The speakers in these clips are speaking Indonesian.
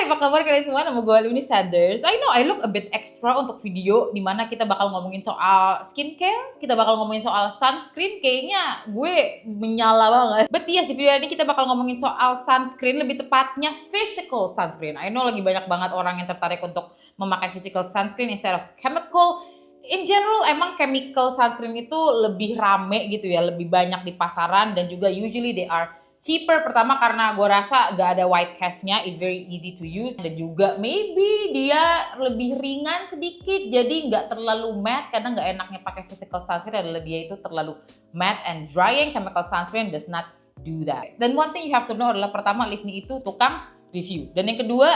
Hai, apa kabar kalian semua? Nama gue Luni Sanders. I know I look a bit extra untuk video dimana kita bakal ngomongin soal skincare, kita bakal ngomongin soal sunscreen. Kayaknya gue menyala banget. But yes, di video ini kita bakal ngomongin soal sunscreen, lebih tepatnya physical sunscreen. I know lagi banyak banget orang yang tertarik untuk memakai physical sunscreen instead of chemical. In general, emang chemical sunscreen itu lebih rame gitu ya, lebih banyak di pasaran dan juga usually they are cheaper. Pertama karena gue rasa gak ada white cast-nya, is very easy to use. Dan juga maybe dia lebih ringan sedikit, jadi gak terlalu matte. Karena gak enaknya pakai physical sunscreen adalah dia itu terlalu matte and drying. Chemical sunscreen does not do that. Dan one thing you have to know adalah pertama, Livni itu tukang review. Dan yang kedua,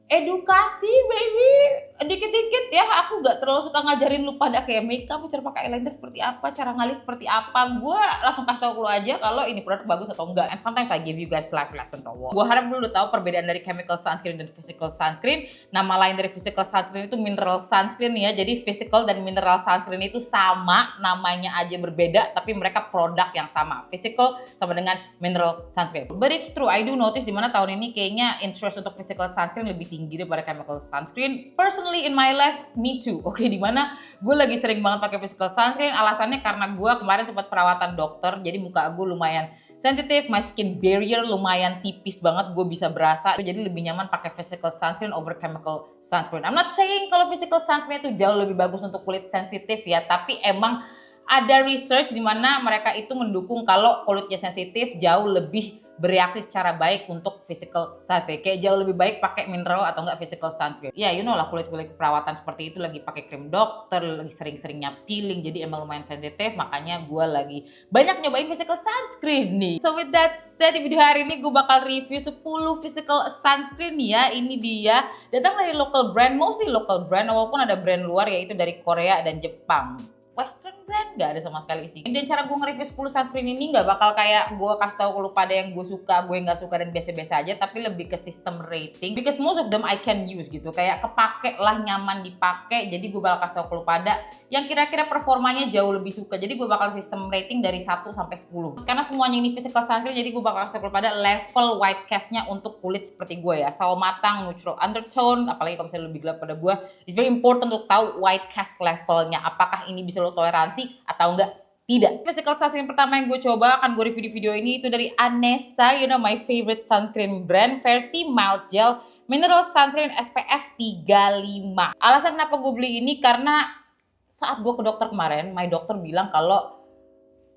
edukasi baby. Dikit-dikit ya, aku gak terlalu suka ngajarin lu pada kayak makeup, cara pakai eyeliner seperti apa, cara ngalis seperti apa. Gue langsung kasih tau lu aja kalau ini produk bagus atau enggak. And sometimes I give you guys life lessons. Gue harap lu udah tahu perbedaan dari chemical sunscreen dan physical sunscreen. Nama lain dari physical sunscreen itu mineral sunscreen ya. Jadi physical dan mineral sunscreen itu sama, namanya aja berbeda, tapi mereka produk yang sama. Physical sama dengan mineral sunscreen. But it's true, I do notice dimana tahun ini kayaknya interest untuk physical sunscreen lebih tinggi daripada chemical sunscreen. Personally in my life, me too. Oke, dimana gue lagi sering banget pakai physical sunscreen. Alasannya karena gue kemarin sempat perawatan dokter, jadi muka gue lumayan sensitif, my skin barrier lumayan tipis banget, gue bisa berasa. Jadi lebih nyaman pakai physical sunscreen over chemical sunscreen. I'm not saying kalau physical sunscreen itu jauh lebih bagus untuk kulit sensitif ya, tapi emang ada research di mana mereka itu mendukung kalau kulitnya sensitif jauh lebih bereaksi secara baik untuk physical sunscreen. Kayak jauh lebih baik pakai mineral atau enggak physical sunscreen. Ya, you know lah, kulit-kulit perawatan seperti itu lagi pakai krim dokter, lagi sering-seringnya peeling, jadi emang lumayan sensitif. Makanya gue lagi banyak nyobain physical sunscreen nih. So with that said, di video hari ini gue bakal review 10 physical sunscreen ya. Ini dia, datang dari local brand, mostly local brand, walaupun ada brand luar yaitu dari Korea dan Jepang. Western brand gak ada sama sekali sih. Dan cara gue nge-review 10 sunscreen ini gak bakal kayak gue kasih tahu ke lu pada yang gue suka, gue gak suka dan biasa-biasa aja, tapi lebih ke sistem rating. Because most of them I can use gitu. Kayak kepake lah, nyaman dipakai. Jadi gue bakal kasih tahu ke lu pada yang kira-kira performanya jauh lebih suka. Jadi gue bakal sistem rating dari 1 sampai 10. Karena semuanya ini physical sunscreen, jadi gue bakal kasih tahu ke lu pada level white cast-nya untuk kulit seperti gue ya. Sawo matang, neutral undertone, apalagi kalau misalnya lebih gelap pada gue. It's very important untuk tahu white cast levelnya. Apakah ini bisa lo toleransi atau enggak? Tidak. Physical sunscreen pertama yang gue coba akan gue review di video ini itu dari Anessa, you know, my favorite sunscreen brand, versi mild gel mineral sunscreen SPF 35. Alasan kenapa gue beli ini karena saat gue ke dokter kemarin, my dokter bilang kalau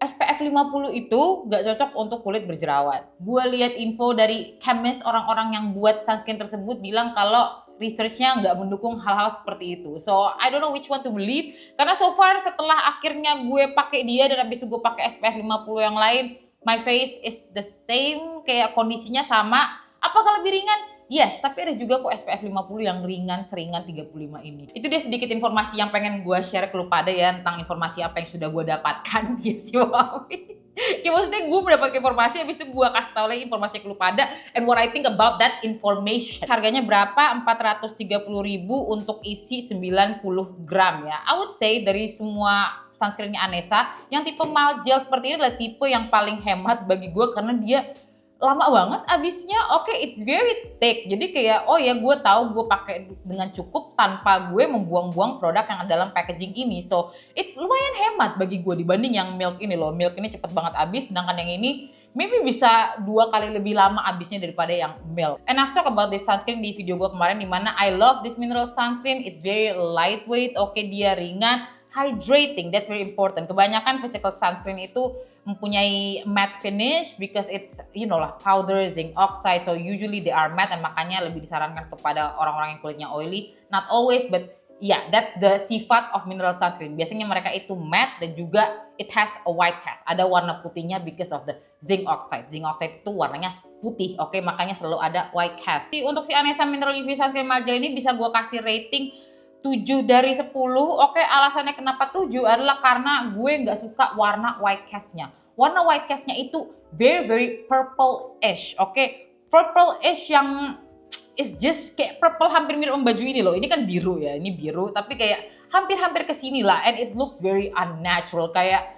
SPF 50 itu gak cocok untuk kulit berjerawat. Gue lihat info dari chemist, orang-orang yang buat sunscreen tersebut bilang kalau researchnya nggak mendukung hal-hal seperti itu. So I don't know which one to believe. Karena so far setelah akhirnya gue pakai dia dan habis itu gue pakai SPF 50 yang lain, my face is the same, kayak kondisinya sama. Apakah lebih ringan? Yes, tapi ada juga kok SPF 50 yang ringan, seringan 35 ini. Itu dia sedikit informasi yang pengen gue share ke lu pada ya, tentang informasi apa yang sudah gue dapatkan di Xiaomi. Ya maksudnya gue mendapatkan informasi, habis itu gue kasih tau lagi informasi ke lu pada and what I think about that information. Harganya berapa? 430.000 untuk isi 90 gram ya. I would say dari semua sunscreennya Anessa, yang tipe mild gel seperti ini adalah tipe yang paling hemat bagi gue karena dia lama banget abisnya. Oke, it's very thick. Jadi kayak oh ya gue tahu gue pakai dengan cukup tanpa gue membuang-buang produk yang ada dalam packaging ini. So it's lumayan hemat bagi gue dibanding yang milk ini loh. Milk ini cepet banget abis, sedangkan yang ini maybe bisa 2 kali lebih lama abisnya daripada yang milk. And I've talked about this sunscreen di video gue kemarin, dimana I love this mineral sunscreen. It's very lightweight. Oke, dia ringan, hydrating, that's very important. Kebanyakan physical sunscreen itu mempunyai matte finish because it's, you know lah, powder, zinc oxide, so usually they are matte, dan makanya lebih disarankan kepada orang-orang yang kulitnya oily. Not always, but yeah, that's the sifat of mineral sunscreen. Biasanya mereka itu matte dan juga it has a white cast. Ada warna putihnya because of the zinc oxide. Zinc oxide itu warnanya putih, oke, makanya selalu ada white cast. Untuk si Anessa Mineral UV Sunscreen Mild Gel ini bisa gue kasih rating 7 dari 10. Oke, alasannya kenapa 7 adalah karena gue nggak suka warna white cast-nya. Warna white cast-nya itu very purple-ish. Oke, purple-ish yang is just kayak purple hampir mirip sama baju ini loh. Ini kan biru ya, ini biru tapi kayak hampir ke sini lah, and it looks very unnatural. Kayak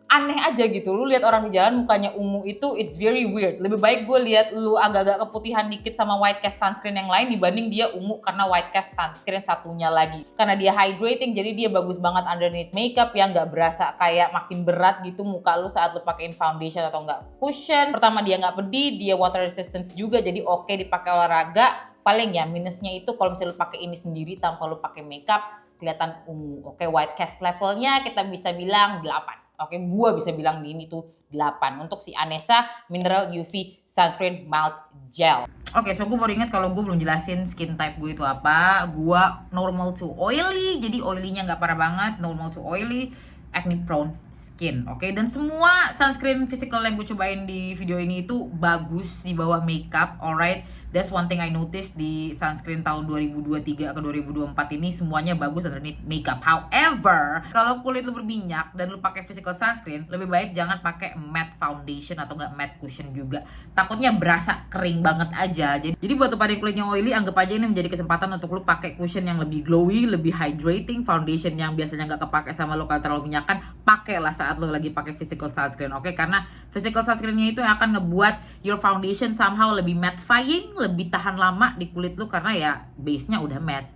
aneh aja gitu. Lu lihat orang di jalan mukanya ungu itu it's very weird. Lebih baik gue lihat lu agak-agak keputihan dikit sama white cast sunscreen yang lain dibanding dia ungu karena white cast sunscreen satunya lagi. Karena dia hydrating jadi dia bagus banget underneath makeup yang nggak berasa kayak makin berat gitu muka lu saat lu pakein foundation atau nggak cushion. Pertama dia nggak pedih, dia water resistance juga jadi oke dipakai olahraga. Paling ya minusnya itu kalau misalnya lu pakai ini sendiri tanpa lu pakai makeup kelihatan ungu. Oke, white cast levelnya kita bisa bilang 8. Oke, gua bisa bilang di ini tuh 8 untuk si Anessa Mineral UV Sunscreen Mild Gel. Oke, so gue baru ingat kalau gue belum jelasin skin type gue itu apa. Gua normal to oily, jadi oily-nya nggak parah banget. Normal to oily, acne prone skin. Oke, dan semua sunscreen physical yang gue cobain di video ini itu bagus di bawah makeup, alright. That's one thing I noticed di sunscreen tahun 2023 ke 2024 ini semuanya bagus underneath makeup. However, kalau kulit lu berminyak dan lu pakai physical sunscreen, lebih baik jangan pakai matte foundation atau enggak matte cushion juga. Takutnya berasa kering banget aja. Jadi buat lu pada kulitnya oily, anggap aja ini menjadi kesempatan untuk lu pakai cushion yang lebih glowy, lebih hydrating, foundation yang biasanya nggak kepake sama lu kalau terlalu minyakan, pakailah saat lu lagi pakai physical sunscreen, oke? Karena physical sunscreennya itu yang akan ngebuat your foundation somehow lebih mattifying, lebih tahan lama di kulit lu karena ya base-nya udah matte.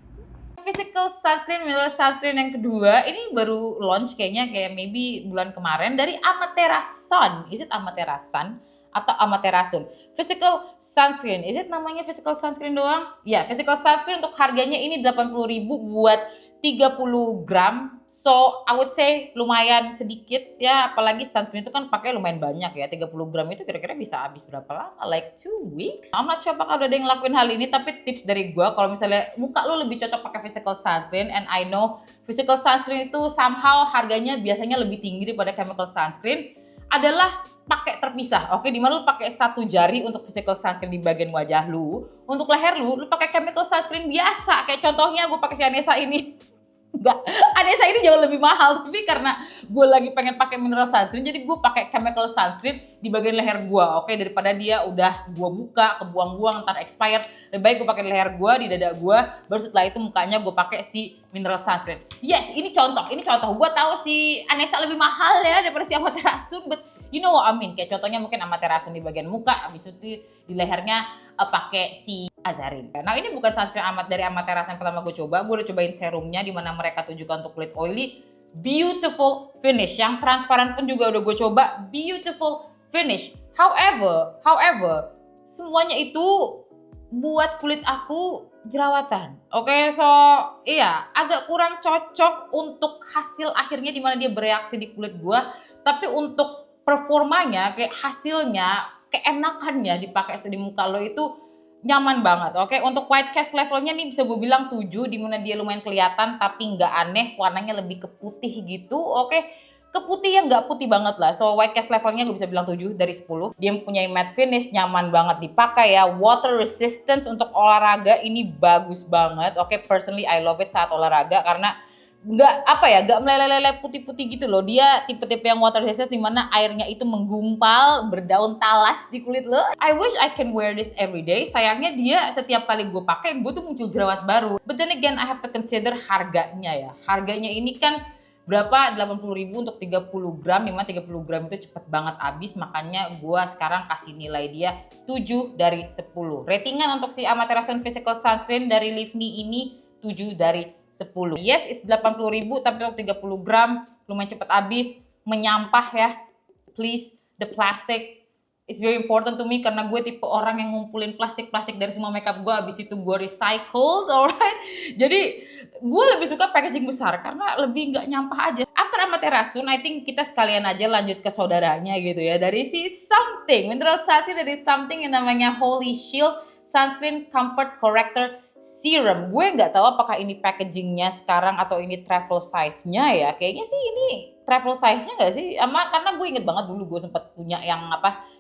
Physical sunscreen, mineral sunscreen yang kedua ini baru launch kayaknya kayak maybe bulan kemarin dari Amatera Sun. Is it Amatera Sun atau Amatera Sun? Physical sunscreen, is it namanya physical sunscreen doang? Ya, physical sunscreen untuk harganya ini 80.000 buat 30 gram. So, I would say lumayan sedikit ya, apalagi sunscreen itu kan pakai lumayan banyak ya. 30 gram itu kira-kira bisa habis berapa lama? Like 2 weeks? I'm not sure apakah udah ada yang ngelakuin hal ini, tapi tips dari gue kalau misalnya muka lu lebih cocok pakai physical sunscreen, and I know physical sunscreen itu somehow harganya biasanya lebih tinggi daripada chemical sunscreen, adalah pakai terpisah. Oke, dimana lu pakai satu jari untuk physical sunscreen di bagian wajah lu, untuk leher lu pakai chemical sunscreen biasa. Kayak contohnya gue pakai si Anessa ini. Enggak, Anessa ini jauh lebih mahal, tapi karena gue lagi pengen pakai mineral sunscreen, jadi gue pakai chemical sunscreen di bagian leher gue, oke, daripada dia udah gue buka, kebuang-buang, ntar expired, lebih baik gue pakai leher gue, di dada gue, baru setelah itu mukanya gue pakai si mineral sunscreen. Yes, ini contoh, gue tahu si Anessa lebih mahal ya daripada si Amatera Sun, but you know what I mean, kayak contohnya mungkin Amatera Sun di bagian muka, habis itu di lehernya pakai si Azarin. Nah ini bukan sunscreen dari Amatera yang pertama gue coba. Gue udah cobain serumnya di mana mereka tujukan untuk kulit oily. Beautiful finish. Yang transparan pun juga udah gue coba. Beautiful finish. However, semuanya itu buat kulit aku jerawatan. Oke, so iya agak kurang cocok untuk hasil akhirnya di mana dia bereaksi di kulit gue. Tapi untuk performanya, kayak hasilnya, keenakannya dipakai di muka lo itu nyaman banget, oke? Untuk white cast levelnya nih bisa gue bilang 7, dimana dia lumayan kelihatan tapi nggak aneh, warnanya lebih ke putih gitu, oke? Ke putih yang nggak putih banget lah, so white cast levelnya gue bisa bilang 7 dari 10. Dia mempunyai matte finish, nyaman banget dipakai ya, water resistance untuk olahraga ini bagus banget, oke? Personally I love it saat olahraga karena nggak meleleh-leleh putih-putih gitu loh. Dia tipe-tipe yang water resistant dimana airnya itu menggumpal, berdaun talas di kulit lo. I wish I can wear this every day. Sayangnya dia setiap kali gue pakai, gue tuh muncul jerawat baru. But then again, I have to consider harganya ya. Harganya ini kan berapa? 80.000 untuk 30 gram, dimana 30 gram itu cepet banget habis. Makanya gue sekarang kasih nilai dia 7 dari 10. Ratingan untuk si Amatera Sun Physical Sunscreen dari Livni ini 7 dari 10. Yes, it's 80.000 tapi untuk 30 gram lumayan cepet habis, menyampah ya. Please, the plastic it's very important to me karena gue tipe orang yang ngumpulin plastik-plastik dari semua makeup gue, habis itu gue recycled, alright. Jadi gue lebih suka packaging besar karena lebih nggak nyampah aja. After Amatera Sun, I think kita sekalian aja lanjut ke saudaranya gitu ya. Dari si Something, mineral sunscreen dari Something yang namanya Holy Shield Sunscreen Comfort Corrector Serum. Gue nggak tahu apakah ini packagingnya sekarang atau ini travel size-nya ya. Kayaknya sih ini travel size-nya nggak sih? Karena gue inget banget dulu gue sempet punya yang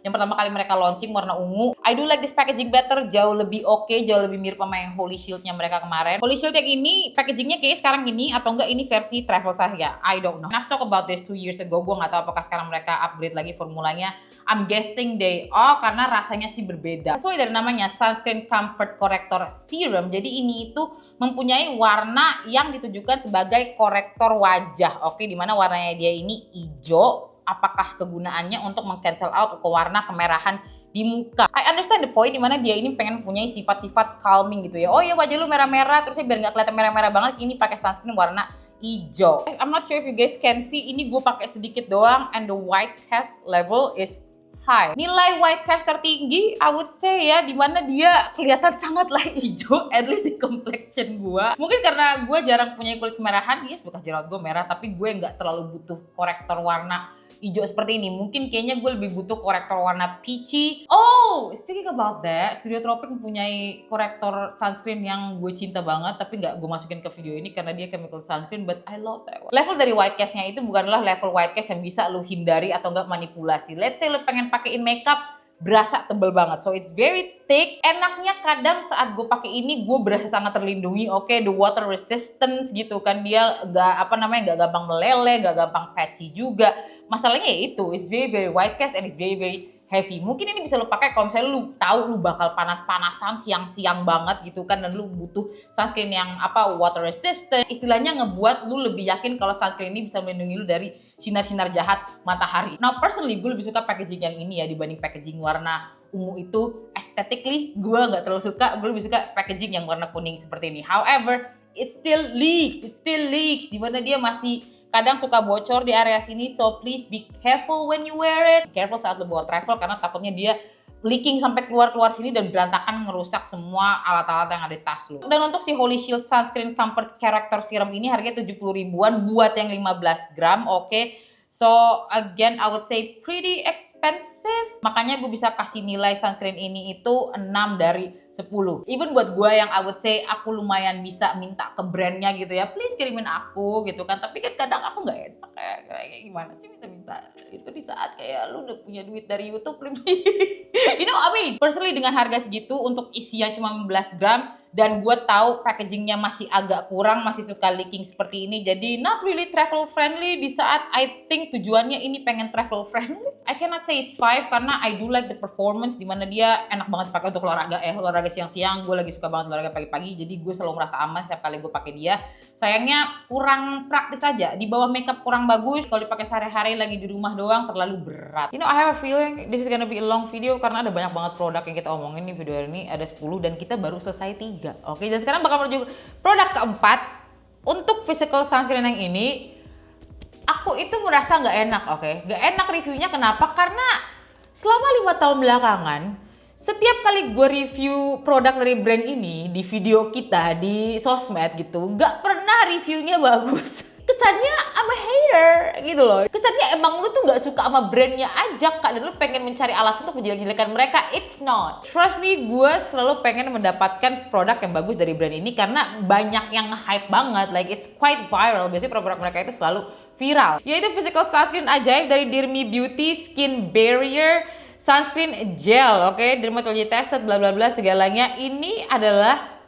pertama kali mereka launching warna ungu. I do like this packaging better, jauh lebih oke, jauh lebih mirip sama yang Holy Shield-nya mereka kemarin. Holy Shield yang ini packagingnya kayak sekarang ini atau enggak ini versi travel size ya? I don't know. I've talked about this 2 years ago. Gue nggak tahu apakah sekarang mereka upgrade lagi formulanya. I'm guessing they are karena rasanya sih berbeda. Sesuai dari namanya Sunscreen Comfort Corrector Serum. Jadi ini itu mempunyai warna yang ditujukan sebagai korektor wajah. Oke, dimana warnanya dia ini hijau apakah kegunaannya untuk meng-cancel out ke warna kemerahan di muka. I understand the point dimana dia ini pengen punya sifat-sifat calming gitu ya. Oh ya wajah lu merah-merah, terusnya biar nggak kelihatan merah-merah banget, ini pakai sunscreen warna hijau. I'm not sure if you guys can see, ini gue pakai sedikit doang, and the white cast level is high. Nilai white cast tertinggi, I would say ya, dimana dia kelihatan sangatlah hijau, at least di complexion gue. Mungkin karena gue jarang punya kulit kemerahan, yes bekas jerawat gue merah, tapi gue nggak terlalu butuh korektor warna hijau seperti ini. Mungkin kayaknya gue lebih butuh korektor warna peachy. Oh, speaking about that, Studio Tropic mempunyai korektor sunscreen yang gue cinta banget, tapi nggak gue masukin ke video ini karena dia chemical sunscreen, but I love that one. Level dari white cast-nya itu bukanlah level white cast yang bisa lu hindari atau nggak manipulasi. Let's say lu pengen pakein makeup, berasa tebel banget, so it's very thick. Enaknya kadang saat gue pakai ini gue berasa sangat terlindungi. Oke, the water resistance gitu kan, dia gak gak gampang meleleh, gak gampang patchy juga. Masalahnya ya itu, it's very white cast and it's very heavy. Mungkin ini bisa lo pakai kalau misalnya lu tahu lu bakal panas-panasan siang-siang banget gitu kan, dan lu butuh sunscreen yang water resistant. Istilahnya ngebuat lu lebih yakin kalau sunscreen ini bisa melindungi lu dari sinar-sinar jahat matahari. Nah personally gue lebih suka packaging yang ini ya dibanding packaging warna ungu itu. Aesthetically gue nggak terlalu suka, gue lebih suka packaging yang warna kuning seperti ini. However, it still leaks, dimana dia masih kadang suka bocor di area sini, so please be careful when you wear it. Careful saat lu bawa travel karena takutnya dia leaking sampai keluar siini dan berantakan, ngerusak semua alat-alat yang ada di tas lu. Dan untuk si Holy Shield Sunscreen Comfort Character Serum ini harganya 70 ribuan buat yang 15 gram, oke. So again, I would say pretty expensive. Makanya gue bisa kasih nilai sunscreen ini itu 6 dari 10. Even buat gue yang I would say aku lumayan bisa minta ke brandnya gitu ya, please kirimin aku gitu kan. Tapi kan kadang aku nggak enak kayak gimana sih minta-minta itu di saat kayak lu udah punya duit dari YouTube lebih. You know what I mean? Personally dengan harga segitu untuk isinya cuma 15 gram, dan gue tahu packagingnya masih agak kurang, masih suka leaking seperti ini, jadi not really travel friendly di saat I think tujuannya ini pengen travel friendly. I cannot say it's 5 karena I do like the performance, dimana dia enak banget dipakai untuk olahraga siang-siang. Gue lagi suka banget olahraga pagi-pagi, jadi gue selalu merasa aman setiap kali gue pakai dia. Sayangnya kurang praktis aja, di bawah makeup kurang bagus. Kalau dipakai sehari-hari lagi di rumah doang terlalu berat. You know, I have a feeling this is gonna be a long video karena ada banyak banget produk yang kita omongin di video hari ini. Ada 10 dan kita baru selesai 3. Oke, dan sekarang bakal menuju produk keempat. Untuk physical sunscreen yang ini, aku itu merasa nggak enak, oke? Nggak enak reviewnya, kenapa? Karena selama 5 tahun belakangan, setiap kali gue review produk dari brand ini di video kita, di sosmed gitu, nggak pernah reviewnya bagus. Kesannya I'm a hater gitu loh. Kesannya emang lu tuh gak suka sama brandnya aja kak, dan lu pengen mencari alasan untuk menjelek-jelekan mereka. It's not. Trust me, gue selalu pengen mendapatkan produk yang bagus dari brand ini karena banyak yang hype banget. Like it's quite viral. Biasanya produk mereka itu selalu viral. Yaitu physical sunscreen ajaib dari Dear Me Beauty Skin Barrier Sunscreen Gel. Oke, dermatology tested bla bla bla segalanya. Ini adalah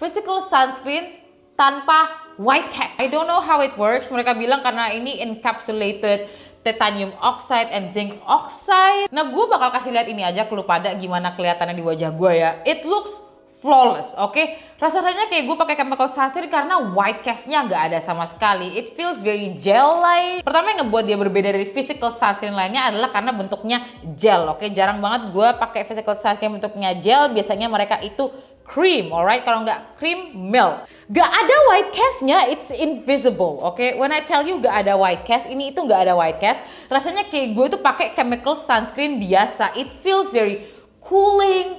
physical sunscreen tanpa white cast. I don't know how it works. Mereka bilang karena ini encapsulated titanium oxide and zinc oxide. Nah, gue bakal kasih lihat ini aja ke lu pada gimana kelihatannya di wajah gue ya. It looks flawless, oke? Rasanya kayak gue pakai chemical sunscreen karena white cast-nya nggak ada sama sekali. It feels very gel-like. Pertama yang ngebuat dia berbeda dari physical sunscreen lainnya adalah karena bentuknya gel, oke? Jarang banget gue pakai physical sunscreen bentuknya gel. Biasanya mereka itu cream, alright? Kalau nggak cream, milk. Gak ada white cast-nya, it's invisible, oke? When I tell you gak ada white cast, ini itu gak ada white cast. Rasanya kayak gue tuh pakai chemical sunscreen biasa. It feels very cooling,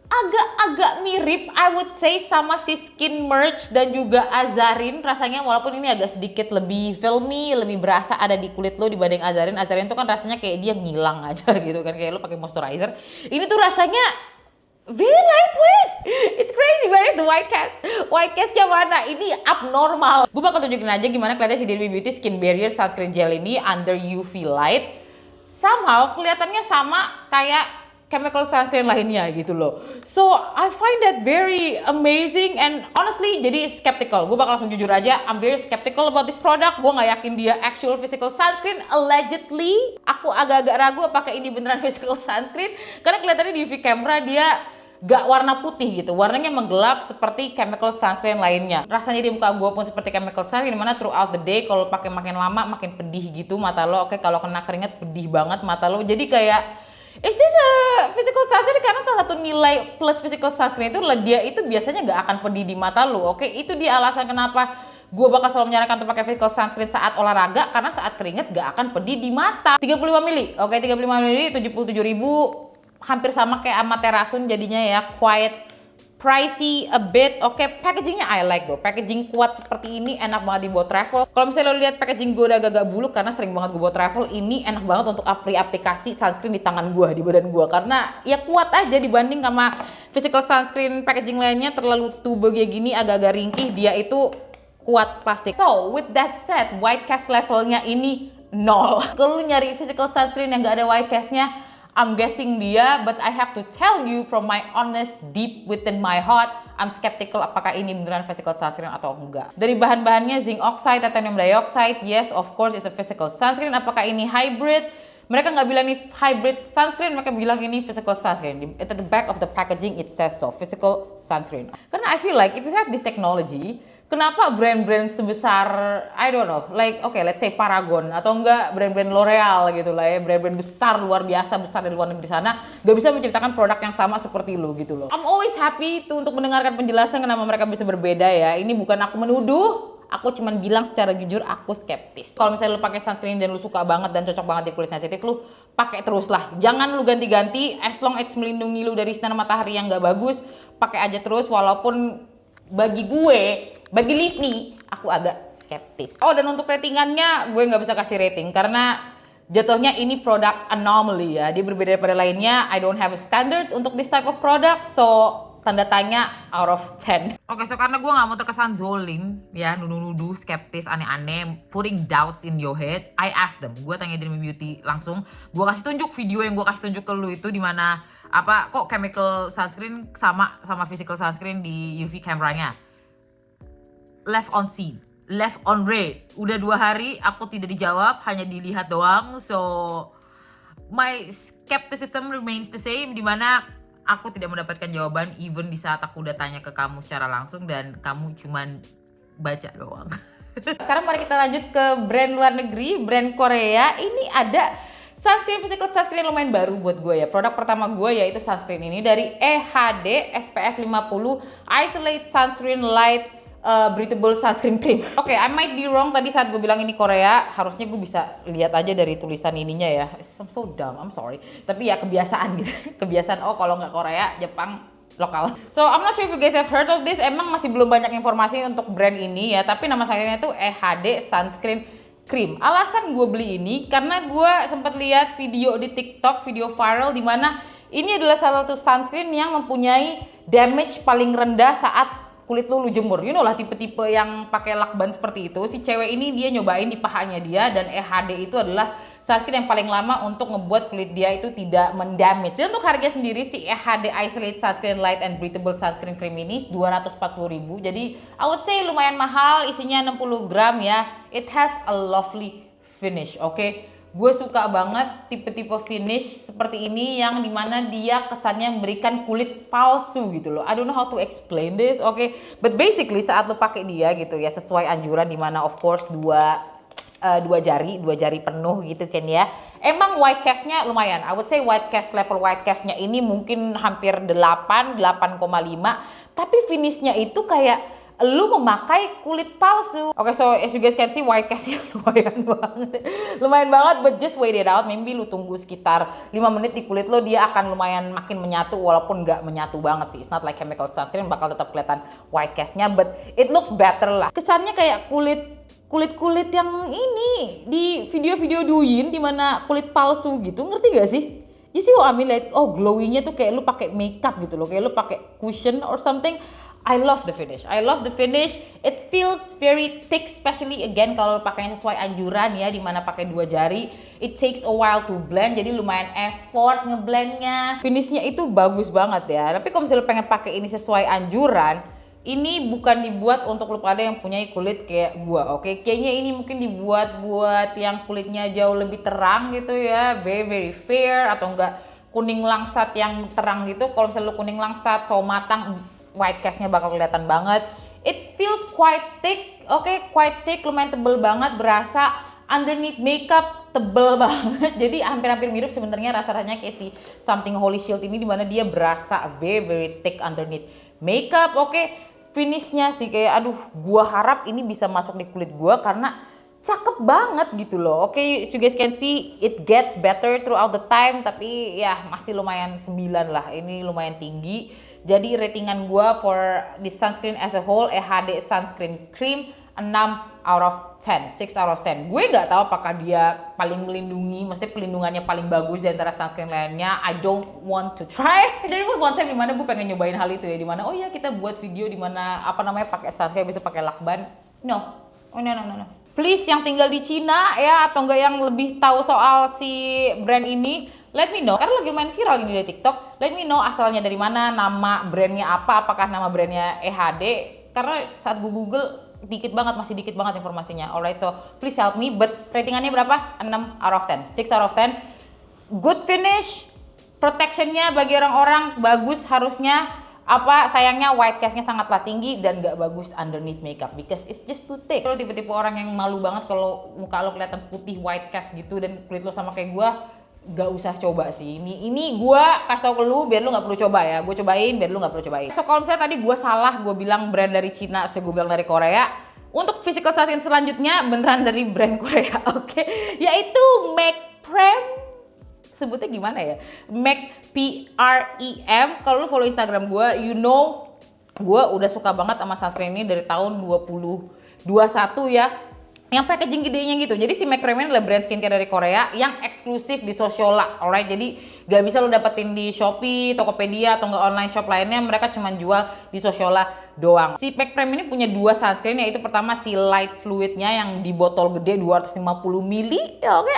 agak-agak mirip, I would say, sama si Skin Merch dan juga Azarin. Rasanya walaupun ini agak sedikit lebih filmy, lebih berasa ada di kulit lo dibanding Azarin. Azarin tuh kan rasanya kayak dia ngilang aja gitu kan, kayak lo pakai moisturizer. Ini tuh rasanya very lightweight. It's crazy. Where is the white cast? White castnya mana? Ini abnormal. Gue bakal tunjukin aja gimana kelihatan si Dear Me Beauty Skin Barrier Sunscreen Gel ini under UV light. Somehow kelihatannya sama kayak chemical sunscreen lainnya gitu loh. So I find that very amazing and honestly jadi skeptical. Gue bakal langsung jujur aja, I'm very skeptical about this product. Gue nggak yakin dia actual physical sunscreen. Allegedly, aku agak-agak ragu apakah ini beneran physical sunscreen karena kelihatannya di UV camera dia gak warna putih gitu, warnanya menggelap seperti chemical sunscreen lainnya. Rasanya di muka gue pun seperti chemical sunscreen, dimana throughout the day kalau pakai makin lama makin pedih gitu mata lo. Oke, kalau kena keringat pedih banget mata lo. Jadi kayak, is this a physical sunscreen? Karena salah satu nilai plus physical sunscreen itu adalah dia itu biasanya gak akan pedih di mata lo. Oke, itu dia alasan kenapa gue bakal selalu menyarankan untuk pakai physical sunscreen saat olahraga, karena saat keringat gak akan pedih di mata. 35 mili, oke, 35 mili 77.000, hampir sama kayak Amaterasun jadinya ya, quite pricey a bit. Oke, packagingnya I like though, packaging kuat seperti ini enak banget dibuat travel. Kalau misalnya lo lihat packaging gue udah agak buluk karena sering banget gue buat travel, ini enak banget untuk aplikasi sunscreen di tangan gue, di badan gue, karena ya kuat aja dibanding sama physical sunscreen packaging lainnya terlalu tube kayak gini, agak-agak ringkih. Dia itu kuat plastik. So with that said, white cast levelnya ini 0. Kalau lu nyari physical sunscreen yang gak ada white castnya, I'm guessing dia, but I have to tell you from my honest deep within my heart, I'm skeptical apakah ini beneran physical sunscreen atau enggak. Dari bahan-bahannya, zinc oxide, titanium dioxide, yes of course it's a physical sunscreen. Apakah ini hybrid? Mereka nggak bilang ini hybrid sunscreen, mereka bilang ini physical sunscreen. At the back of the packaging it says so, physical sunscreen. Karena I feel like if you have this technology, kenapa brand-brand sebesar, I don't know, like okay, let's say Paragon atau enggak brand-brand L'Oreal gitu lah ya, brand-brand besar luar biasa besar di luar negeri sana, gak bisa menciptakan produk yang sama seperti lu gitu loh. I'm always happy tuh untuk mendengarkan penjelasan kenapa mereka bisa berbeda ya. Ini bukan aku menuduh, aku cuman bilang secara jujur aku skeptis. Kalau misalnya lu pakai sunscreen dan lu suka banget dan cocok banget di kulit sensitif, lu pakai terus lah. Jangan lu ganti-ganti, as long it's melindungi lu dari sinar matahari yang gak bagus, pakai aja terus. Walaupun bagi gue, bagi Livni, aku agak skeptis. Oh, dan untuk ratingannya gue nggak bisa kasih rating karena jatuhnya ini produk anomaly ya. Dia berbeda daripada lainnya. I don't have a standard untuk this type of product, so tanda tanya out of 10. Oke, so karena gue nggak mau terkesan zolim ya, nuduh-nuduh, skeptis, aneh-aneh, putting doubts in your head, I ask them. Gue tanya Dreamy Beauty langsung. Gue kasih tunjuk video yang gue kasih tunjuk ke lu itu, dimana apa kok chemical sunscreen sama physical sunscreen di UV kameranya. Left on scene, left on red. Udah 2 hari aku tidak dijawab, hanya dilihat doang. So my skepticism remains the same, dimana aku tidak mendapatkan jawaban even di saat aku udah tanya ke kamu secara langsung dan kamu cuman baca doang. Sekarang mari kita lanjut ke brand luar negeri, brand Korea. Ini ada sunscreen, physical sunscreen lumayan baru buat gue ya. Produk pertama gue yaitu sunscreen ini dari EHD SPF 50 Isolate Sunscreen Light Breathable Sunscreen Cream. Oke, I might be wrong tadi saat gue bilang ini Korea. Harusnya gue bisa lihat aja dari tulisan ininya ya. I'm so dumb, I'm sorry. Tapi ya kebiasaan gitu. Kebiasaan, oh kalau nggak Korea, Jepang, lokal. So I'm not sure if you guys have heard of this. Emang masih belum banyak informasi untuk brand ini ya. Tapi nama sunscreennya itu EHD Sunscreen Cream. Alasan gue beli ini karena gue sempat lihat video di TikTok, video viral di mana ini adalah salah satu sunscreen yang mempunyai damage paling rendah saat kulit lu jemur. You know lah tipe-tipe yang pakai lakban seperti itu. Si cewek ini dia nyobain di pahanya dia, dan EHD itu adalah sunscreen yang paling lama untuk ngebuat kulit dia itu tidak mendamage. Dan untuk harga sendiri si EHD Isolate Sunscreen Light and Breathable Sunscreen Cream ini 240.000. Jadi I would say lumayan mahal, isinya 60 gram ya. It has a lovely finish, oke? Gue suka banget tipe-tipe finish seperti ini yang dimana dia kesannya memberikan kulit palsu gitu loh. I don't know how to explain this, oke? But basically saat lo pakai dia gitu ya, sesuai anjuran dimana of course dua jari penuh gitu kan ya. Emang white castnya lumayan. I would say white cast level white castnya ini mungkin hampir 8,5. Tapi finishnya itu kayak lu memakai kulit palsu. Oke, so as you guys can see white castnya lumayan banget. Lumayan banget, but just wait it out. Maybe lu tunggu sekitar 5 menit di kulit lo, dia akan lumayan makin menyatu walaupun nggak menyatu banget sih. It's not like chemical sunscreen, bakal tetap kelihatan white castnya, but it looks better lah. Kesannya kayak kulit yang ini di video-video Douyin di mana kulit palsu gitu, ngerti gak sih? You see what I mean? Like, oh glowingnya tuh kayak lu pakai makeup gitu loh, kayak lu pakai cushion or something. I love the finish. I love the finish. It feels very thick, especially again kalau pakainya sesuai anjuran ya, dimana pakai 2 jari. It takes a while to blend, jadi lumayan effort ngeblendnya. Finishnya itu bagus banget ya. Tapi kalau misalnya pengen pakai ini sesuai anjuran, ini bukan dibuat untuk lu pada yang punya kulit kayak gua, oke? Kayaknya ini mungkin dibuat buat yang kulitnya jauh lebih terang gitu ya, very very fair, atau enggak kuning langsat yang terang gitu. Kalau misalnya lu kuning langsat, sawo matang, white castnya bakal kelihatan banget. It feels quite thick, oke, quite thick, lumayan tebel banget, berasa underneath makeup tebel banget. Jadi hampir-hampir mirip sebenarnya rasanya kayak si Something Holy Shield ini, dimana dia berasa very thick underneath makeup. Oke. Finishnya sih kayak aduh, gua harap ini bisa masuk di kulit gua karena cakep banget gitu loh. Oke, so you guys can see it gets better throughout the time, tapi ya masih lumayan 9 lah. Ini lumayan tinggi. Jadi ratingan gua for the sunscreen as a whole, EHD Sunscreen Cream 6 out of 10, 6 out of 10. Gue nggak tahu apakah dia paling melindungi, maksudnya pelindungannya paling bagus di antara sunscreen lainnya. I don't want to try. Dari one time dimana gue pengen nyobain hal itu ya, dimana oh ya kita buat video dimana apa namanya pakai sunscreen bisa pakai lakban. No. Please yang tinggal di Cina ya atau enggak yang lebih tahu soal si brand ini, let me know. Karena lagi main viral gini di TikTok. Let me know asalnya dari mana, nama brandnya apa, apakah nama brandnya EHD. Karena saat gue Google masih dikit banget informasinya. Alright, so please help me. But ratingannya berapa? 6 out of 10, 6 out of 10. Good finish, protectionnya bagi orang-orang bagus harusnya. Apa sayangnya white castnya sangatlah tinggi dan gak bagus underneath makeup because it's just too thick. Kalau tipe-tipe orang yang malu banget kalau muka lo kelihatan putih white cast gitu dan kulit lo sama kayak gue, gak usah coba sih. Ini gue kasih tau ke lu biar lu gak perlu coba ya. Gue cobain biar lu gak perlu cobain. So kalau misalnya tadi gue salah, gue bilang brand dari Cina, so gue bilang dari Korea. Untuk physical sunscreen selanjutnya beneran dari brand Korea, oke? Yaitu MAC Prem. Sebutnya gimana ya? MAC PREM. Kalau lu follow Instagram gue, you know gue udah suka banget sama sunscreen ini dari tahun 2021 ya. Yang packaging gedenya gitu. Jadi si MAC Prem ini adalah brand skincare dari Korea yang eksklusif di Sociolla. Alright, jadi gak bisa lo dapetin di Shopee, Tokopedia atau enggak online shop lainnya. Mereka cuma jual di Sociolla doang. Si MAC Prem ini punya 2 sunscreen, yaitu pertama si light fluidnya yang di botol gede 250 ml. Oke,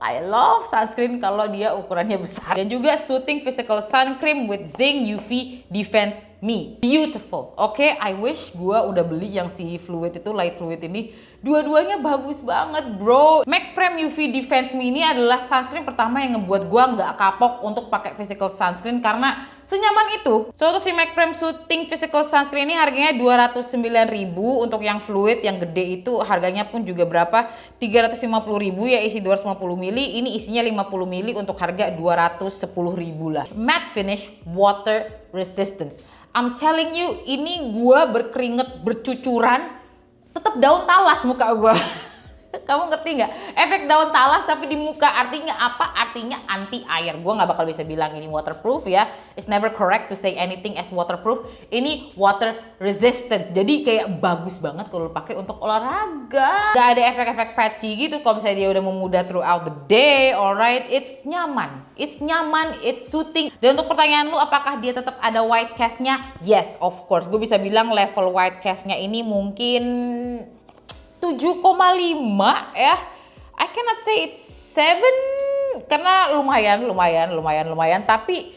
I love sunscreen kalau dia ukurannya besar. Dan juga Soothing Physical Sun Cream with Zinc UV Defense Me. Beautiful. Oke, I wish gua udah beli yang si fluid itu, light fluid ini. Dua-duanya bagus banget, bro. MAC Prem UV Defense Me ini adalah sunscreen pertama yang ngebuat gua nggak kapok untuk pakai physical sunscreen karena senyaman itu. So untuk si MAC Prem Soothing Physical Sunscreen ini harganya 209.000. Untuk yang fluid yang gede itu harganya pun juga berapa? 350.000 ya, isi 250 ml. Ini isinya 50 ml untuk harga 210.000 lah. Matte finish, water resistance. I'm telling you, ini gua berkeringet bercucuran, tetap daun talas muka gua. Kamu ngerti nggak? Efek daun talas tapi di muka, artinya apa? Artinya anti air. Gue nggak bakal bisa bilang ini waterproof ya. It's never correct to say anything as waterproof. Ini water resistance. Jadi kayak bagus banget kalau lo pakai untuk olahraga. Gak ada efek-efek patchy gitu. Kalau misalnya dia udah memudah throughout the day, alright, it's nyaman. It's nyaman, it's soothing. Dan untuk pertanyaan lu, apakah dia tetap ada white castnya? Yes, of course. Gue bisa bilang level white castnya ini mungkin 7,5 ya. I cannot say it's 7 karena lumayan, tapi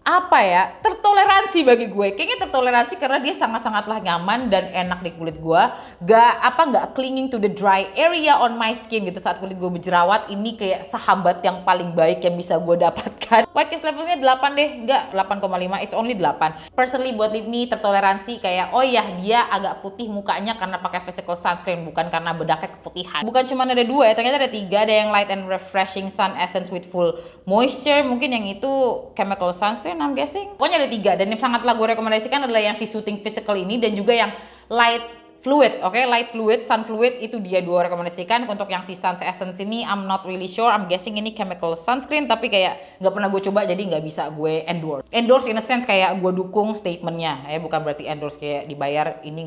apa ya, tertoleransi bagi gue. Kayaknya tertoleransi karena dia sangat-sangatlah nyaman dan enak di kulit gue. Gak clinging to the dry area on my skin gitu saat kulit gue berjerawat. Ini kayak sahabat yang paling baik yang bisa gue dapatkan. White cast levelnya 8 deh, enggak 8,5, it's only 8. Personally buat Live Me tertoleransi kayak oh ya dia agak putih mukanya karena pakai physical sunscreen, bukan karena bedaknya keputihan. Bukan cuma ada 2 ya, ternyata ada 3. Ada yang light and refreshing sun essence with full moisture, mungkin yang itu chemical sunscreen I'm guessing. Pokoknya ada 3 dan yang sangatlah gue rekomendasikan adalah yang si Soothing Physical ini dan juga yang light fluid, oke, light fluid, sun fluid, itu dia 2 rekomendasikan. Untuk yang si sun essence ini I'm not really sure, I'm guessing ini chemical sunscreen tapi kayak nggak pernah gue coba jadi nggak bisa gue endorse in a sense kayak gue dukung statementnya ya, bukan berarti endorse kayak dibayar. Ini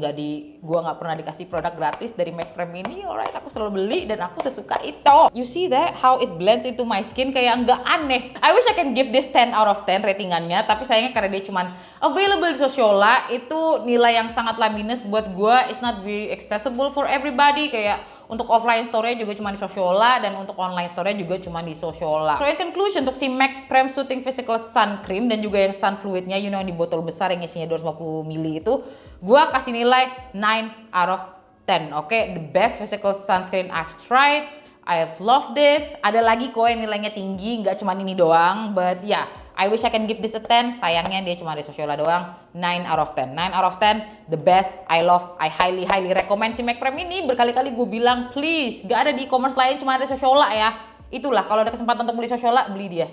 gue nggak pernah dikasih produk gratis dari MAC Prem ini. Alright, aku selalu beli dan aku sesuka itu. You see that how it blends into my skin, kayak nggak aneh. I wish I can give this 10 out of 10 ratingannya, tapi sayangnya karena dia cuman available di Sociolla, itu nilai yang sangatlah minus buat gue. It's not very accessible for everybody. Kayak untuk offline store-nya juga cuma di Sociolla dan untuk online store-nya juga cuma di Sociolla. So in conclusion, untuk si MAC Prem Soothing Physical Sun Cream dan juga yang sun fluidnya, you know, yang di botol besar yang isinya 250 ml itu, gua kasih nilai 9 out of 10. Oke, the best physical sunscreen I've tried. I've loved this. Ada lagi kok yang nilainya tinggi, nggak cuma ini doang. But yeah, I wish I can give this a 10. Sayangnya dia cuma dari Sociola doang. 9 out of 10. 9 out of 10, the best. I love, I highly recommend si Mac Prem ini. Berkali-kali gue bilang, please, gak ada di e-commerce lain, cuma ada Sociola ya. Itulah, kalau ada kesempatan untuk beli Sociola, beli dia.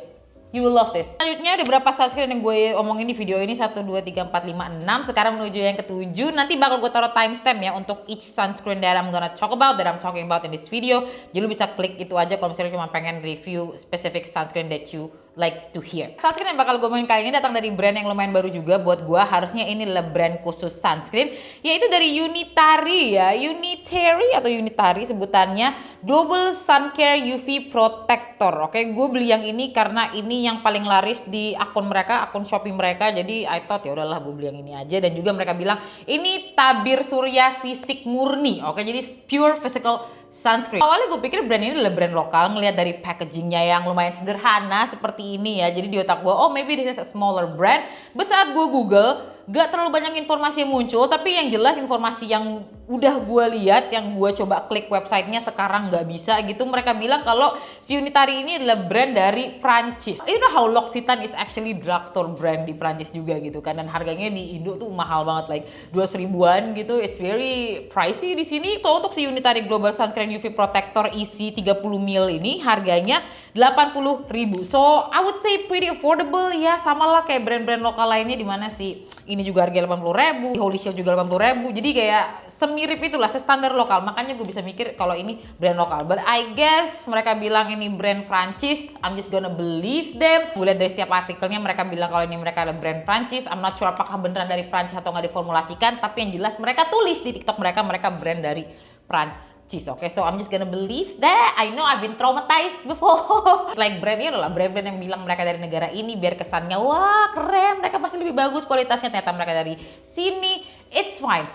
You will love this. Selanjutnya ada beberapa sunscreen yang gue omongin di video ini. 1, 2, 3, 4, 5, 6. Sekarang menuju yang ke-7. Nanti bakal gue taruh timestamp ya untuk each sunscreen that I'm gonna talk about, that I'm talking about in this video. Jadi lu bisa klik itu aja kalau misalnya cuma pengen review specific sunscreen that you like to hear. Sunscreen yang bakal gue main kali ini datang dari brand yang lumayan baru juga buat gue. Harusnya ini adalah brand khusus sunscreen, yaitu dari Unitary ya. Unitary sebutannya, Global Sun Care UV Protector. Oke, gue beli yang ini karena ini yang paling laris di akun mereka, akun Shopee mereka. Jadi I thought ya udahlah gue beli yang ini aja. Dan juga mereka bilang ini tabir surya fisik murni. Oke, jadi pure physical sunscreen. Awalnya gue pikir brand ini adalah brand lokal, ngelihat dari packagingnya yang lumayan sederhana seperti ini ya. Jadi di otak gue, oh maybe this is a smaller brand. But saat gue Google, gak terlalu banyak informasi yang muncul, tapi yang jelas informasi yang udah gue lihat, yang gue coba klik websitenya sekarang gak bisa gitu. Mereka bilang kalau si Unitary ini adalah brand dari Prancis. You know how L'Occitane is actually drugstore brand di Prancis juga gitu kan, dan harganya di Indo tuh mahal banget, like 200 ribuan gitu. It's very pricey di sini. So untuk si Unitary Global Sunscreen UV Protector isi 30 ml ini harganya 80 ribu. So I would say pretty affordable ya, sama lah kayak brand-brand lokal lainnya di mana sih. Ini juga harga 80 ribu, Holy Shield juga 80 ribu. Jadi kayak semirip itulah, standar lokal. Makanya gue bisa mikir kalau ini brand lokal. But I guess mereka bilang ini brand Prancis. I'm just gonna believe them. Gue lihat dari setiap artikelnya mereka bilang kalau ini mereka adalah brand Prancis. I'm not sure apakah beneran dari Prancis atau nggak diformulasikan. Tapi yang jelas mereka tulis di TikTok mereka brand dari Prancis. Okay, so I'm just gonna believe that. I know I've been traumatized before. Like brandnya adalah brand-brand yang bilang mereka dari negara ini biar kesannya wah keren, mereka pasti lebih bagus kualitasnya. Ternyata mereka dari sini. It's fine.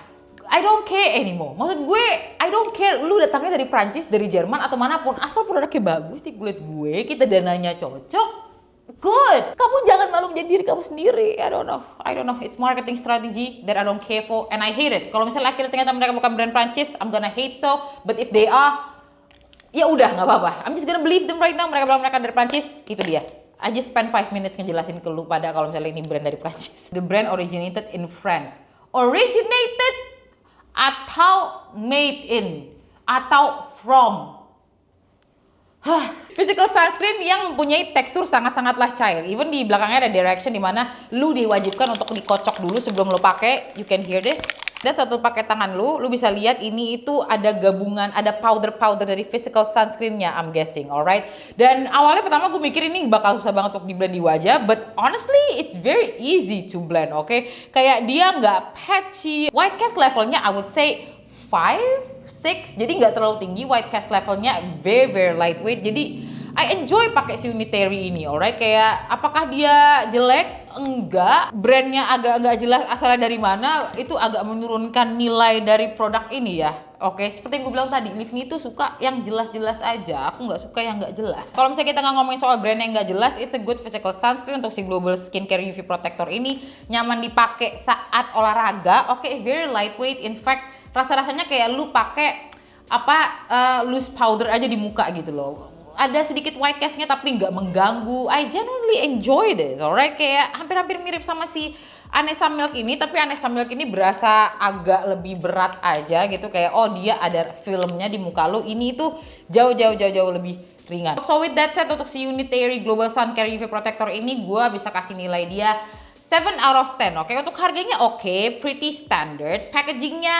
I don't care anymore. Maksud gue, I don't care lu datangnya dari Prancis, dari Jerman atau manapun, asal produknya bagus di kulit gue, kita dananya cocok. Good. Kamu jangan malu menjadi diri kamu sendiri. I don't know. It's marketing strategy that I don't care for and I hate it. Kalau misalnya akhirnya ternyata mereka bukan brand Prancis, I'm gonna hate so. But if they are, ya udah nggak apa-apa. I'm just gonna believe them right now. Mereka bilang mereka dari Prancis, itu dia. I just spend 5 minutes ngejelasin ke lu pada kalau misalnya ini brand dari Prancis. The brand originated in France. Originated atau made in atau from. Physical sunscreen yang mempunyai tekstur sangat-sangatlah cair. Even di belakangnya ada direction di mana lu diwajibkan untuk dikocok dulu sebelum lu pakai. You can hear this. Dan satu pakai tangan lu bisa lihat ini itu ada gabungan, ada powder dari physical sunscreennya, I'm guessing, alright. Dan awalnya pertama gue mikir ini bakal susah banget untuk di blend di wajah, but honestly it's very easy to blend, oke. Kayak dia nggak patchy. White cast levelnya I would say 5, 6, jadi nggak terlalu tinggi. White cast levelnya very lightweight. Jadi I enjoy pakai si Unitary ini, alright. Kayak apakah dia jelek? Enggak. Brandnya agak nggak jelas asalnya dari mana. Itu agak menurunkan nilai dari produk ini ya. Oke, seperti yang gue bilang tadi, Livni itu suka yang jelas-jelas aja. Aku nggak suka yang nggak jelas. Kalau misalnya kita nggak ngomongin soal brand yang nggak jelas, it's a good physical sunscreen untuk si Global Skincare UV Protector ini. Nyaman dipakai saat olahraga. Oke, very lightweight. In fact, rasa-rasanya kayak lu pakai loose powder aja di muka gitu loh. Ada sedikit white castnya tapi nggak mengganggu. I genuinely enjoy this, alright. Kayak hampir-hampir mirip sama si Anessa Milk ini, tapi Anessa Milk ini berasa agak lebih berat aja gitu. Kayak oh dia ada filmnya di muka lo. Ini tuh jauh lebih ringan. So with that said, untuk si Unitary Global Sun Care UV Protector ini gue bisa kasih nilai dia 7 out of 10, oke. Untuk harganya oke, pretty standard. Packagingnya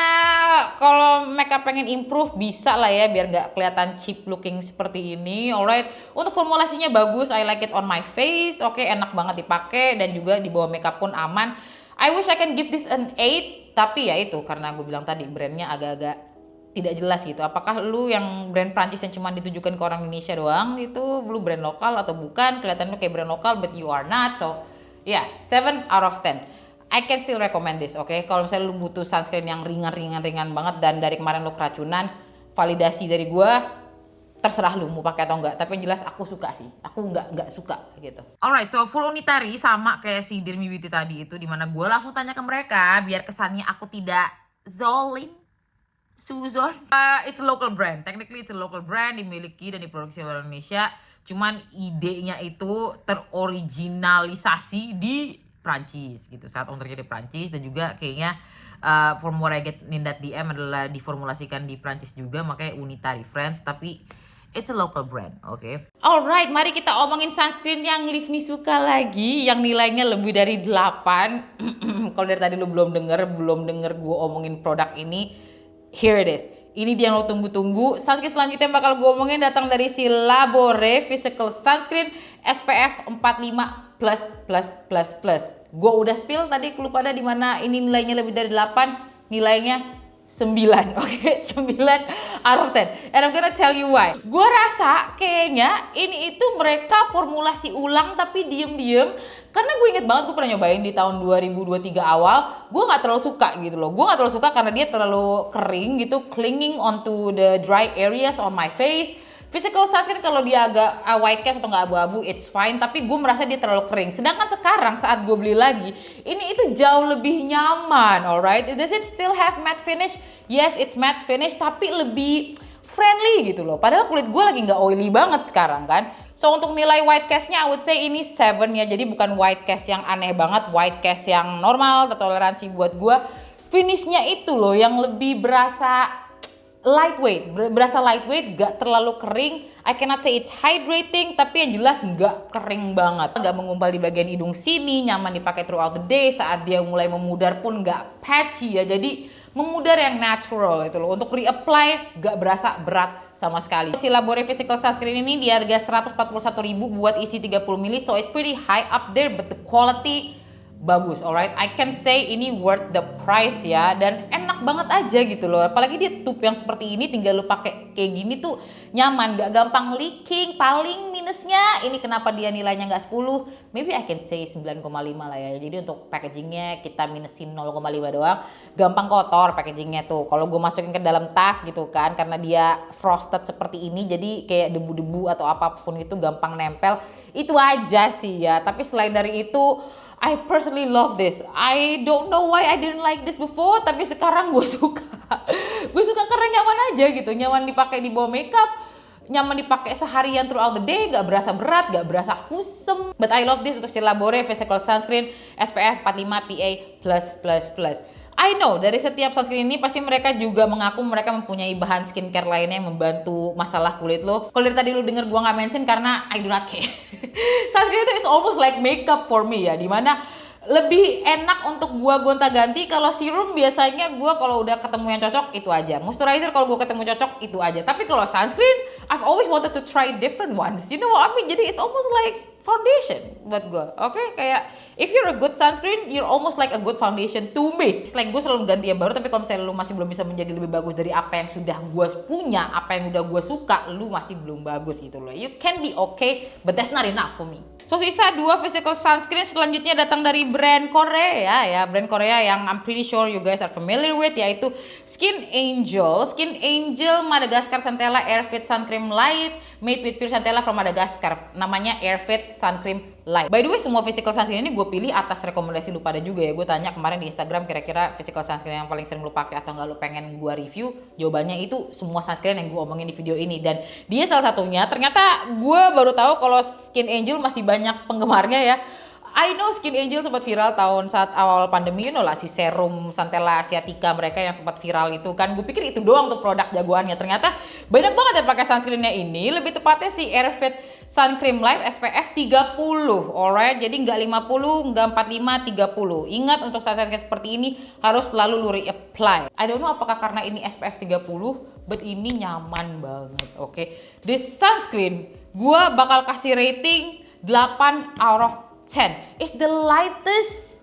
kalau mereka pengen improve bisa lah ya, biar nggak kelihatan cheap looking seperti ini, alright. Untuk formulasinya bagus, I like it on my face, oke, enak banget dipakai dan juga di bawah makeup pun aman. I wish I can give this an 8, tapi ya itu karena gue bilang tadi brandnya agak-agak tidak jelas gitu. Apakah lu yang brand Prancis yang cuma ditujukan ke orang Indonesia doang gitu, lu brand lokal atau bukan? Kelihatan lu kayak brand lokal, but you are not, so yeah, 7 out of 10. I can still recommend this, oke. Kalau misalnya lu butuh sunscreen yang ringan banget dan dari kemarin lu keracunan, validasi dari gua, terserah lu mau pakai atau enggak. Tapi yang jelas aku suka sih. Aku enggak suka gitu. Alright, so for Unitary sama kayak si Dirmi Beauty tadi itu, dimana gua langsung tanya ke mereka biar kesannya aku tidak zolim. Suzon. It's a local brand. Technically it's a local brand, dimiliki dan diproduksi oleh Indonesia. Cuman idenya itu teroriginalisasi di Prancis gitu. Saat ownernya di Prancis dan juga kayaknya from what I get in that DM adalah diformulasikan di Prancis juga, makanya Unitary France, tapi it's a local brand, oke? Alright, mari kita omongin sunscreen yang Livni suka lagi, yang nilainya lebih dari 8. Kalau dari tadi lu belum denger gue omongin produk ini, here it is. Ini dia yang lo tunggu-tunggu. Sunscreen selanjutnya yang bakal gue omongin datang dari si Labore Physical Sunscreen SPF 45++++. Gue udah spill tadi, lu pada di mana ini nilainya lebih dari 8, nilainya 9, oke? 9 out of 10. And I'm gonna tell you why. Gue rasa kayaknya ini itu mereka formulasi ulang tapi diem-diem. Karena gue inget banget gue pernah nyobain di tahun 2023 awal. Gue gak terlalu suka gitu loh. Gue gak terlalu suka karena dia terlalu kering gitu. Clinging onto the dry areas on my face. Physical sunscreen kalau dia agak white cast atau nggak abu-abu, it's fine. Tapi gue merasa dia terlalu kering. Sedangkan sekarang saat gue beli lagi, ini itu jauh lebih nyaman, alright? Does it still have matte finish? Yes, it's matte finish, tapi lebih friendly gitu loh. Padahal kulit gue lagi nggak oily banget sekarang kan. So untuk nilai white castnya, I would say ini 7 ya. Jadi bukan white cast yang aneh banget, white cast yang normal, toleransi buat gue. Finishnya itu loh yang lebih berasa lightweight, gak terlalu kering. I cannot say it's hydrating, tapi yang jelas gak kering banget, gak mengumpal di bagian hidung sini, nyaman dipakai throughout the day. Saat dia mulai memudar pun gak patchy ya, jadi memudar yang natural itu loh. Untuk reapply gak berasa berat sama sekali. Si Labore Physical Sunscreen ini di harga 141.000 buat isi 30 ml, so it's pretty high up there, but the quality bagus, alright. I can say ini worth the price ya, dan enak banget aja gitu loh. Apalagi dia tube yang seperti ini, tinggal lu pakai kayak gini tuh nyaman, gak gampang leaking. Paling minusnya ini kenapa dia nilainya nggak 10, maybe I can say 9,5 lah ya. Jadi untuk packagingnya kita minusin 0,5 doang, gampang kotor packagingnya tuh. Kalau gue masukin ke dalam tas gitu kan, karena dia frosted seperti ini, jadi kayak debu-debu atau apapun itu gampang nempel. Itu aja sih ya. Tapi selain dari itu, I personally love this. I don't know why I didn't like this before, tapi sekarang gue suka. Gue suka karena nyaman aja gitu, nyaman dipakai di bawah makeup, nyaman dipakai seharian throughout the day, gak berasa berat, gak berasa kusem. But I love this untuk si Labore Physical Sunscreen SPF 45 PA+++. I know dari setiap sunscreen ini pasti mereka juga mengaku mereka mempunyai bahan skincare lainnya yang membantu masalah kulit lo. Kalau dari tadi lo denger gua nggak mention karena I do not care. Sunscreen itu is almost like makeup for me ya, dimana lebih enak untuk gua gonta-ganti. Kalau serum biasanya gua kalau udah ketemu yang cocok itu aja. Moisturizer kalau gua ketemu cocok itu aja. Tapi kalau sunscreen, I've always wanted to try different ones. You know what I mean? Jadi it's almost like foundation buat gue, oke? Kayak if you're a good sunscreen, you're almost like a good foundation to me. It's like gue selalu ganti yang baru, tapi kalau misalnya lu masih belum bisa menjadi lebih bagus dari apa yang sudah gue punya, apa yang udah gue suka, lu masih belum bagus gitu loh. You can be okay, but that's not enough for me. So sisa 2 physical sunscreen selanjutnya datang dari brand Korea ya, brand Korea yang I'm pretty sure you guys are familiar with, yaitu Skin Angel. Skin Angel Madagascar Centella Airfit Sun Cream Light made with pure centella from Madagascar. Namanya Airfit Sun Cream Light. By the way, semua physical sunscreen ini gue pilih atas rekomendasi lu pada juga ya. Gue tanya kemarin di Instagram kira-kira physical sunscreen yang paling sering lu pakai atau nggak lu pengen gue review. Jawabannya itu semua sunscreen yang gue omongin di video ini, dan dia salah satunya. Ternyata gue baru tahu kalau Skin Angel masih banyak penggemarnya ya. I know Skin Angel sempat viral tahun saat awal pandemi, you know lah, si serum Centella Asiatica mereka yang sempat viral itu kan. Gue pikir itu doang tuh produk jagoannya. Ternyata banyak banget yang pakai sunscreennya ini. Lebih tepatnya si Airfit Sun Cream Light SPF 30, alright. Jadi nggak 50, nggak 45, 30. Ingat untuk sunscreen seperti ini harus selalu lu reapply. I don't know apakah karena ini SPF 30, but ini nyaman banget, oke? This sunscreen gue bakal kasih rating 8 out of 10. It's the lightest,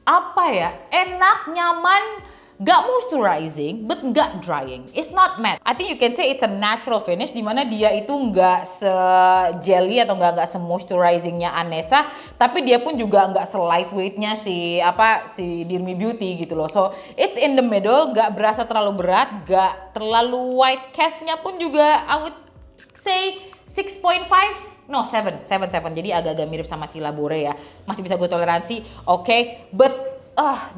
apa ya, enak, nyaman, gak moisturizing, but gak drying. It's not matte. I think you can say it's a natural finish, dimana dia itu gak se-jelly atau gak se-moisturizingnya Anessa, tapi dia pun juga gak se-lightweightnya si Dirmi Beauty gitu loh. So it's in the middle, gak berasa terlalu berat, gak terlalu white castnya pun juga I would say 6.5. No, 7. Jadi agak-agak mirip sama si Labore ya. Masih bisa gue toleransi, oke. But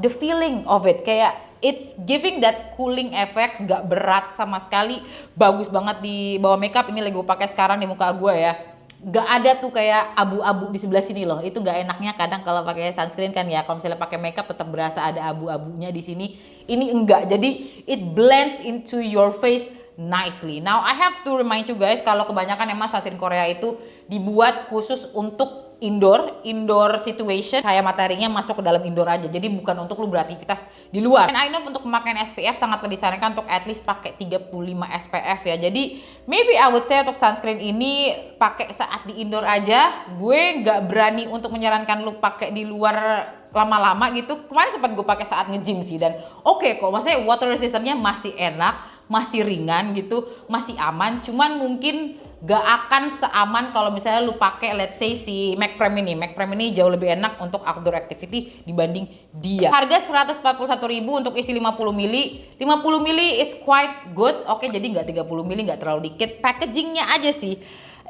the feeling of it, kayak It's giving that cooling effect, gak berat sama sekali, bagus banget di bawah makeup. Ini lagi gue pakai sekarang di muka gue ya. Gak ada tuh kayak abu-abu di sebelah sini loh. Itu gak enaknya kadang kalau pakai sunscreen kan ya. Kalau misalnya pakai makeup tetap berasa ada abu-abunya di sini. Ini enggak. Jadi it blends into your face nicely. Now I have to remind you guys kalau kebanyakan emang sunscreen Korea itu dibuat khusus untuk indoor situation. Cahaya mataharinya masuk ke dalam indoor aja. Jadi bukan untuk lu beraktivitas di luar. And I know untuk pemakaian SPF sangat disarankan untuk at least pakai 35 SPF ya. Jadi maybe I would say untuk sunscreen ini pakai saat di indoor aja. Gue nggak berani untuk menyarankan lu pakai di luar lama-lama gitu. Kemarin sempat gue pakai saat nge-gym sih dan oke kok. Maksudnya water resistance-nya masih enak, masih ringan gitu, masih aman. Cuman mungkin gak akan seaman kalau misalnya lu pakai let's say si Mac Prem ini. Mac Prem ini jauh lebih enak untuk outdoor activity dibanding dia. Harga 141.000 untuk isi 50 ml. 50 ml is quite good. Oke, jadi nggak 30 ml, nggak terlalu dikit. Packagingnya aja sih.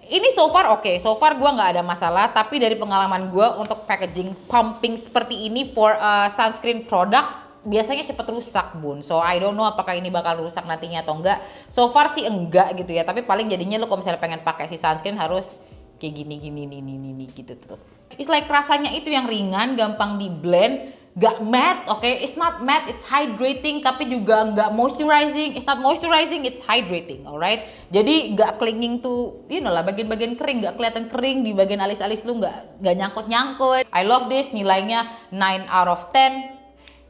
Ini so far oke. So far gue nggak ada masalah. Tapi dari pengalaman gue untuk packaging pumping seperti ini for sunscreen product biasanya cepet rusak bun. So I don't know apakah ini bakal rusak nantinya atau enggak. So far sih enggak gitu ya. Tapi paling jadinya lo kalau misalnya pengen pakai si sunscreen harus kayak gini gitu tuh. It's like rasanya itu yang ringan, gampang di blend, gak matte, oke? It's not matte, it's hydrating, tapi juga gak moisturizing. It's not moisturizing, it's hydrating, alright? Jadi gak clinging to, you know lah, bagian-bagian kering, gak kelihatan kering di bagian alis-alis lu, gak nyangkut-nyangkut. I love this, nilainya 9 out of 10.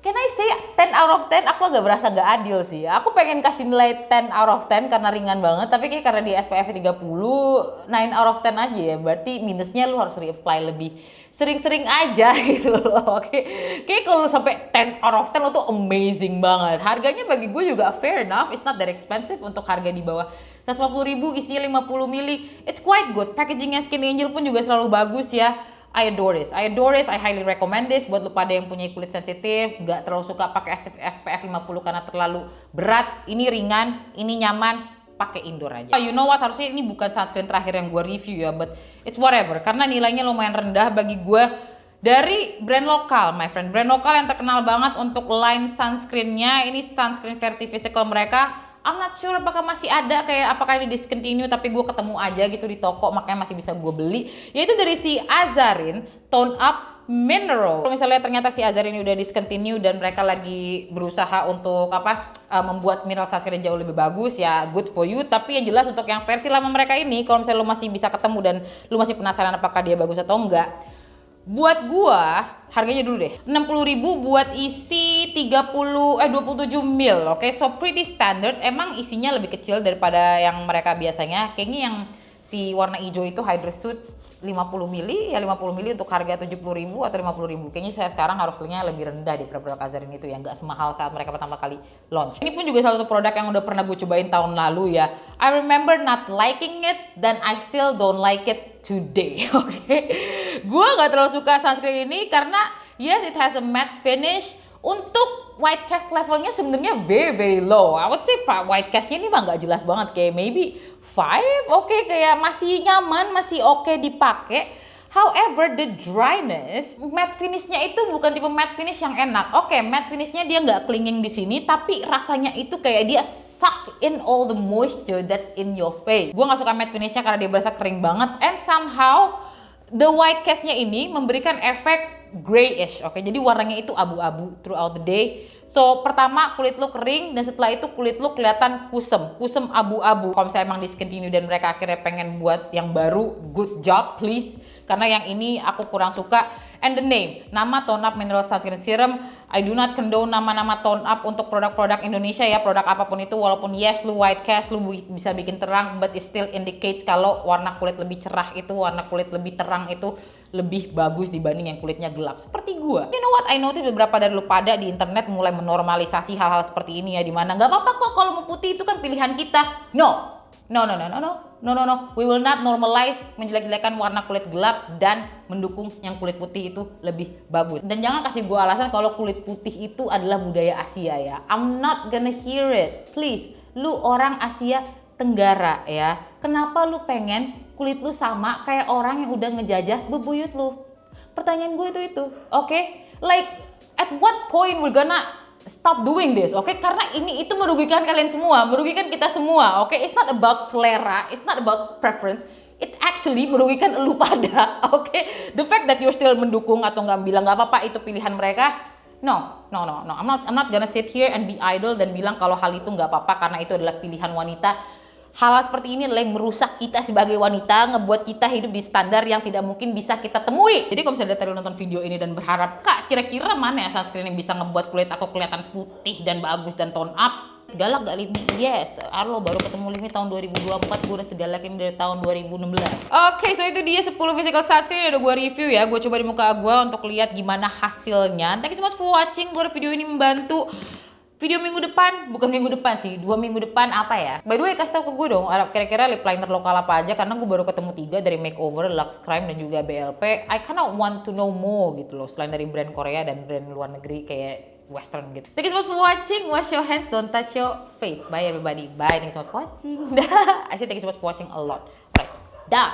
Can I say 10 out of 10? Aku agak berasa gak adil sih. Aku pengen kasih nilai 10 out of 10 karena ringan banget. Tapi kayak karena di SPF 30, 9 out of 10 aja ya. Berarti minusnya lu harus reapply lebih sering-sering aja gitu loh. Oke. Kayak kalau sampai 10 out of 10 lu tuh amazing banget. Harganya bagi gue juga fair enough. It's not that expensive untuk harga di bawah 150.000, isinya 50 ml. It's quite good. Packagingnya Skin Angel pun juga selalu bagus ya. I adore this, I highly recommend this buat lu pada yang punya kulit sensitif, gak terlalu suka pakai SPF 50 karena terlalu berat. Ini ringan, ini nyaman, pakai indoor aja. You know what, harusnya ini bukan sunscreen terakhir yang gue review ya, but it's whatever karena nilainya lumayan rendah bagi gue. Dari brand lokal, my friend, brand lokal yang terkenal banget untuk line sunscreennya. Ini sunscreen versi physical mereka. I'm not sure apakah masih ada, kayak apakah ini discontinue, tapi gue ketemu aja gitu di toko, makanya masih bisa gue beli. Yaitu dari si Azarin Tone Up Mineral. Kalau misalnya ternyata si Azarin ini udah discontinue dan mereka lagi berusaha untuk membuat mineral sunscreen jauh lebih bagus, ya good for you. Tapi yang jelas untuk yang versi lama mereka ini, kalau misalnya lo masih bisa ketemu dan lo masih penasaran apakah dia bagus atau enggak, buat gua harganya dulu deh 60.000 buat isi 27 ml. Oke, so pretty standard. Emang isinya lebih kecil daripada yang mereka biasanya. Kayaknya yang si warna hijau itu Hydra Suit 50 ml ya, 50 ml untuk harga 70.000 atau 50.000. Kayaknya saya sekarang harusnya lebih rendah di produk Azarin itu ya, nggak semahal saat mereka pertama kali launch. Ini pun juga salah satu produk yang udah pernah gue cobain tahun lalu ya. I remember not liking it dan I still don't like it today. Oke. Gue nggak terlalu suka sunscreen ini karena yes, it has a matte finish. Untuk white cast levelnya sebenarnya very low. I would say white castnya ini mah nggak jelas banget, kayak maybe 5. Oke, kayak masih nyaman, masih oke dipakai. However, the dryness, matte finishnya itu bukan tipe matte finish yang enak. Oke, matte finishnya dia nggak clinging di sini, tapi rasanya itu kayak dia suck in all the moisture that's in your face. Gue nggak suka matte finishnya karena dia berasa kering banget, and somehow the white castnya ini memberikan efek grayish, oke? Jadi warnanya itu abu-abu throughout the day. So pertama kulit lu kering dan setelah itu kulit lu kelihatan kusem abu-abu. Kalau misalnya emang discontinue dan mereka akhirnya pengen buat yang baru, good job please. Karena yang ini aku kurang suka. And the name, nama Tone Up Mineral Sunscreen Serum. I do not condone nama-nama Tone Up untuk produk-produk Indonesia ya, produk apapun itu. Walaupun yes, lu white cast, lu bisa bikin terang, but it still indicates kalau warna kulit lebih cerah itu, warna kulit lebih terang itu lebih bagus dibanding yang kulitnya gelap seperti gua. You know what, I notice beberapa dari lu pada di internet mulai menormalisasi hal-hal seperti ini ya, dimana nggak apa-apa kok kalau mau putih itu kan pilihan kita. No. We will not normalize menjelek-jelekan warna kulit gelap dan mendukung yang kulit putih itu lebih bagus. Dan jangan kasih gue alasan kalau kulit putih itu adalah budaya Asia ya. I'm not gonna hear it. Please, lu orang Asia Tenggara ya. Kenapa lu pengen kulit lu sama kayak orang yang udah ngejajah bebuyut lu? Pertanyaan gue itu. Oke? Like, at what point we're gonna stop doing this, oke? Karena itu merugikan kalian semua, merugikan kita semua, oke? It's not about selera, it's not about preference. It actually merugikan elu pada, oke? The fact that you're still mendukung atau nggak bilang nggak apa-apa itu pilihan mereka, no. I'm not gonna sit here and be idle dan bilang kalau hal itu nggak apa-apa karena itu adalah pilihan wanita. Hal seperti ini adalah yang merusak kita sebagai wanita, ngebuat kita hidup di standar yang tidak mungkin bisa kita temui. Jadi kalau misalnya tadi nonton video ini dan berharap, Kak, kira-kira mana ya sunscreen yang bisa ngebuat kulit aku kelihatan putih dan bagus dan tone up? Galak gak Limi? Yes, Arlo baru ketemu Limi tahun 2024, gue udah segalak ini dari tahun 2016. Oke, so itu dia 10 physical sunscreen yang udah gue review ya. Gue coba di muka gue untuk lihat gimana hasilnya. Thank you so much for watching. Gue video ini membantu. Video minggu depan, bukan minggu depan sih, 2 minggu depan apa ya? By the way, kasih tau ke gue dong, kira-kira lip liner lokal apa aja, karena gue baru ketemu 3 dari Makeover, Lux Crime, dan juga BLP. I kinda want to know more gitu loh, selain dari brand Korea dan brand luar negeri kayak Western gitu. Thank you so much for watching. Wash your hands, don't touch your face. Bye everybody. Bye. Thank you so much for watching. I say thank you so much for watching a lot. Alright. Dah.